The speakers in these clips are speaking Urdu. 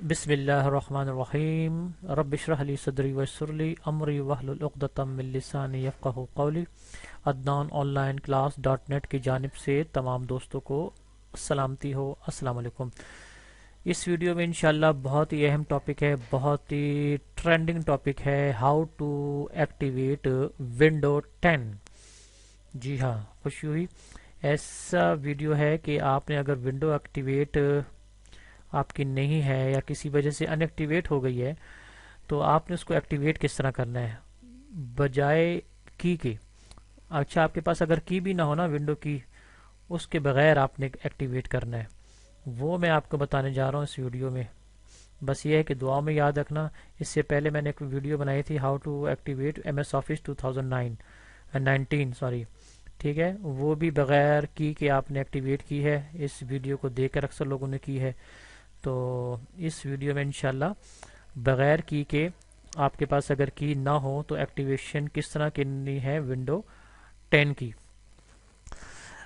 بسم اللہ الرحمن الرحیم رب اشرح لی صدری ویسر لی امری واحلل عقدۃ من لسانی یفقہوا قولی۔ Adnan online class dot net کی جانب سے تمام دوستوں کو سلامتی ہو، السلام علیکم۔ اس ویڈیو میں انشاءاللہ بہت ہی اہم ٹاپک ہے، بہت ہی ٹرینڈنگ ٹاپک ہے، ہاؤ ٹو ایکٹیویٹ ونڈو 10۔ جی ہاں، خوشی ہوئی۔ ایسا ویڈیو ہے کہ آپ نے اگر ونڈو ایکٹیویٹ آپ کی نہیں ہے یا کسی وجہ سے ان ایکٹیویٹ ہو گئی ہے تو آپ نے اس کو ایکٹیویٹ کس طرح کرنا ہے بجائے کی کے۔ اچھا، آپ کے پاس اگر کی بھی نہ ہونا ونڈو کی، اس کے بغیر آپ نے ایکٹیویٹ کرنا ہے، وہ میں آپ کو بتانے جا رہا ہوں اس ویڈیو میں۔ بس یہ ہے کہ دعا میں یاد رکھنا۔ اس سے پہلے میں نے ایک ویڈیو بنائی تھی how to activate MS Office آفس 2019 سوری، ٹھیک ہے، وہ بھی بغیر کی کے آپ نے ایکٹیویٹ کی ہے۔ اس ویڈیو کو دیکھ کر اکثر لوگوں نے کی ہے، تو اس ویڈیو میں انشاءاللہ بغیر کی کے، آپ کے پاس اگر کی نہ ہو تو ایکٹیویشن کس طرح کرنی ہے ونڈو 10 کی۔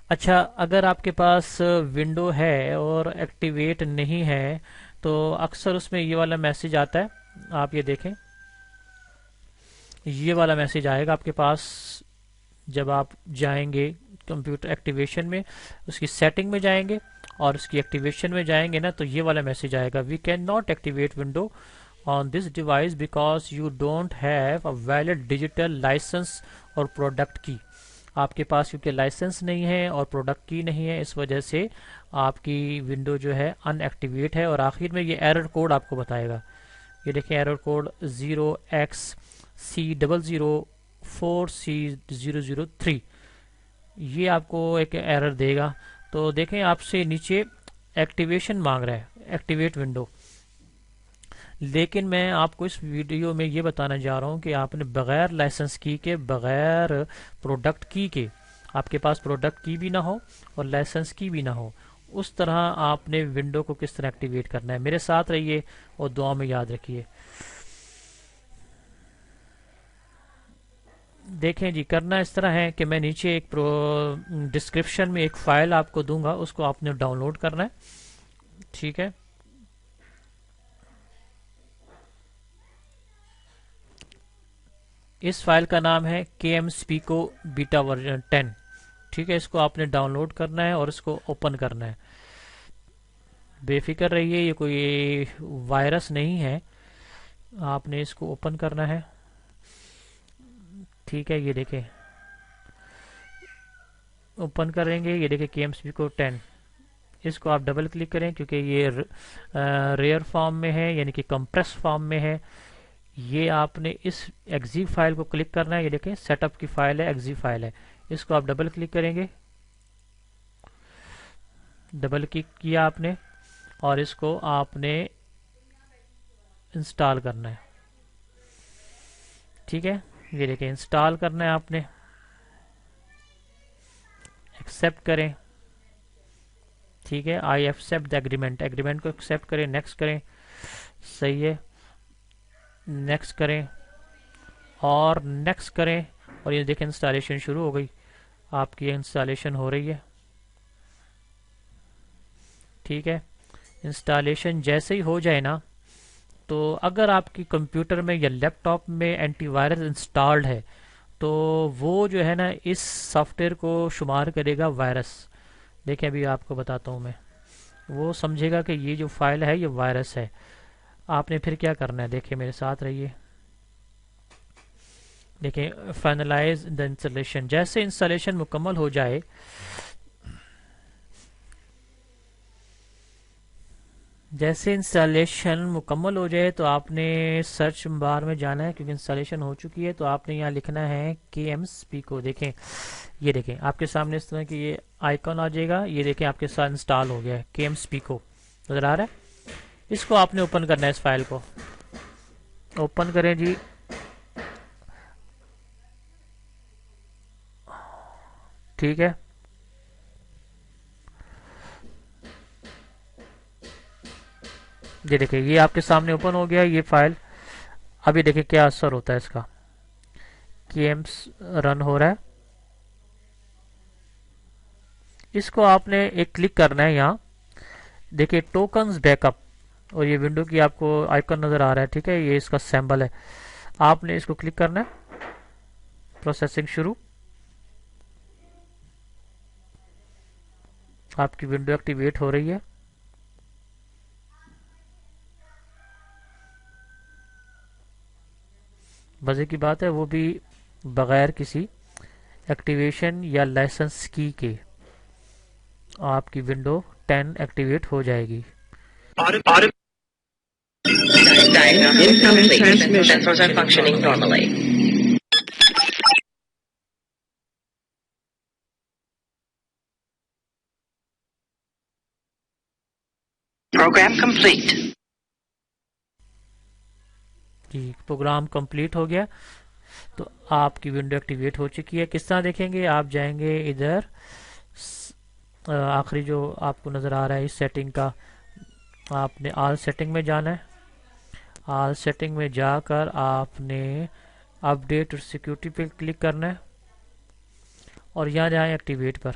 اچھا، اگر آپ کے پاس ونڈو ہے اور ایکٹیویٹ نہیں ہے تو اکثر اس میں یہ والا میسج آتا ہے، آپ یہ دیکھیں، یہ والا میسج آئے گا آپ کے پاس جب آپ جائیں گے کمپیوٹر ایکٹیویشن میں، اس کی سیٹنگ میں جائیں گے اور اس کی ایکٹیویشن میں جائیں گے نا، تو یہ والا میسج آئے گا، we can not activate window on this device because you don't have a valid digital licence or product key. آپ کے پاس کیونکہ لائسنس نہیں ہے اور پروڈکٹ کی نہیں ہے، اس وجہ سے آپ کی ونڈو جو ہے ان ایکٹیویٹ ہے، اور آخر میں یہ ایرر کوڈ آپ کو بتائے گا۔ یہ دیکھیں، ایرر کوڈ 0xC004C003، یہ آپ کو ایک ایرر دے گا۔ تو دیکھیں، آپ سے نیچے ایکٹیویشن مانگ رہا ہے، ایکٹیویٹ ونڈو، لیکن میں آپ کو اس ویڈیو میں یہ بتانا جا رہا ہوں کہ آپ نے بغیر لائسنس کی کے، بغیر پروڈکٹ کی کے، آپ کے پاس پروڈکٹ کی بھی نہ ہو اور لائسنس کی بھی نہ ہو، اس طرح آپ نے ونڈو کو کس طرح ایکٹیویٹ کرنا ہے۔ میرے ساتھ رہیے اور دعا میں یاد رکھیے۔ دیکھیں جی، کرنا اس طرح ہے کہ میں نیچے ایک ڈسکرپشن میں ایک فائل آپ کو دوں گا، اس کو آپ نے ڈاؤن لوڈ کرنا ہے، ٹھیک ہے۔ اس فائل کا نام ہے KMSPICO بیٹا ورژن 10، ٹھیک ہے۔ اس کو آپ نے ڈاؤن لوڈ کرنا ہے اور اس کو اوپن کرنا ہے۔ بے فکر رہیے، یہ کوئی وائرس نہیں ہے، آپ نے اس کو اوپن کرنا ہے، ٹھیک ہے۔ یہ دیکھیں، اوپن کریں گے، یہ دیکھیں KMSPICO 10، اس کو آپ ڈبل کلک کریں کیونکہ یہ ریئر فارم میں ہے، یعنی کہ کمپریس فارم میں ہے۔ یہ آپ نے اس ایگزی فائل کو کلک کرنا ہے، یہ دیکھیں سیٹ اپ کی فائل ہے، ایگزی فائل ہے، اس کو آپ ڈبل کلک کریں گے، ڈبل کلک کیا آپ نے، اور اس کو آپ نے انسٹال کرنا ہے، ٹھیک ہے۔ یہ دیکھیں انسٹال کرنا ہے آپ نے، ایکسیپٹ کریں، ٹھیک ہے۔ I accept the agreement, agreement کو ایکسیپٹ کریں، نیکسٹ کریں، صحیح ہے، نیکسٹ کریں اور نیکسٹ کریں، اور یہ دیکھیں انسٹالیشن شروع ہو گئی، آپ کی انسٹالیشن ہو رہی ہے، ٹھیک ہے۔ انسٹالیشن جیسے ہی ہو جائے نا، تو اگر آپ کی کمپیوٹر میں یا لیپ ٹاپ میں اینٹی وائرس انسٹالڈ ہے تو وہ جو ہے نا اس سافٹ ویئر کو شمار کرے گا وائرس۔ دیکھیں ابھی آپ کو بتاتا ہوں میں، وہ سمجھے گا کہ یہ جو فائل ہے یہ وائرس ہے۔ آپ نے پھر کیا کرنا ہے، دیکھیں میرے ساتھ رہیے، دیکھیں فائنلائز دا انسٹالیشن، جیسے انسٹالیشن مکمل ہو جائے، جیسے انسٹالیشن مکمل ہو جائے تو آپ نے سرچ بار میں جانا ہے، کیونکہ انسٹالیشن ہو چکی ہے، تو آپ نے یہاں لکھنا ہے KMSPICO۔ دیکھیں، یہ دیکھیں آپ کے سامنے اس طرح کی یہ آئیکن آ جائے گا، یہ دیکھیں آپ کے ساتھ انسٹال ہو گیا ہے KMSPICO، نظر آ رہا ہے۔ اس کو آپ نے اوپن کرنا ہے، اس فائل کو اوپن کریں جی، ٹھیک ہے۔ یہ دیکھیں یہ آپ کے سامنے اوپن ہو گیا یہ فائل۔ ابھی دیکھیں کیا اثر ہوتا ہے اس کا، KMS رن ہو رہا ہے، اس کو آپ نے ایک کلک کرنا ہے یہاں، دیکھیں ٹوکنز بیک اپ، اور یہ ونڈو کی آپ کو آئیکن نظر آ رہا ہے، ٹھیک ہے، یہ اس کا سیمبل ہے. آپ نے اس کو کلک کرنا ہے. پروسیسنگ شروع. آپ کی ونڈو ایکٹیویٹ ہو رہی ہے. مزے کی بات ہے وہ بھی بغیر کسی ایکٹیویشن یا لائسنس کی کے آپ کی ونڈو 10 ایکٹیویٹ ہو جائے گی. Incoming transmission. Sensors are functioning normally. Program complete. G programme complete ہو گیا. تو آپ کی ونڈو ایکٹیویٹ ہو چکی ہے. کس طرح دیکھیں گے؟ آپ جائیں گے ادھر آخری جو آپ کو نظر آ رہا ہے اس سیٹنگ کا، آپ نے آل سیٹنگ میں جانا ہے. آل سیٹنگ میں جا کر آپ نے اپڈیٹ اور سیکیورٹی پہ کلک کرنا ہے اور یہاں جائیں ایکٹیویٹ پر.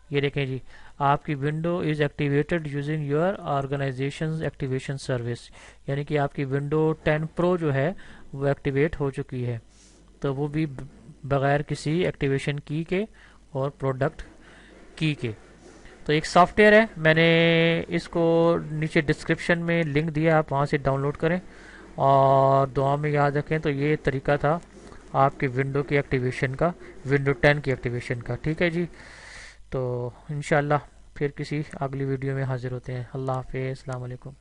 یہ دیکھیں جی آپ کی window is activated using your organisation activation service, یعنی کہ آپ کی ونڈو 10 پرو جو ہے وہ ایکٹیویٹ ہو چکی ہے. تو وہ بھی بغیر کسی ایکٹیویشن کی کے اور پروڈکٹ کی کے. تو ایک سافٹ ویئر ہے، میں نے اس کو نیچے ڈسکرپشن میں لنک دیا، آپ وہاں سے ڈاؤن لوڈ کریں اور دعا میں یاد رکھیں. تو یہ طریقہ تھا آپ کے ونڈو کی ایکٹیویشن کا، ونڈو 10 کی ایکٹیویشن کا. ٹھیک ہے جی، تو انشاءاللہ پھر کسی اگلی ویڈیو میں حاضر ہوتے ہیں. اللہ حافظ، السلام علیکم.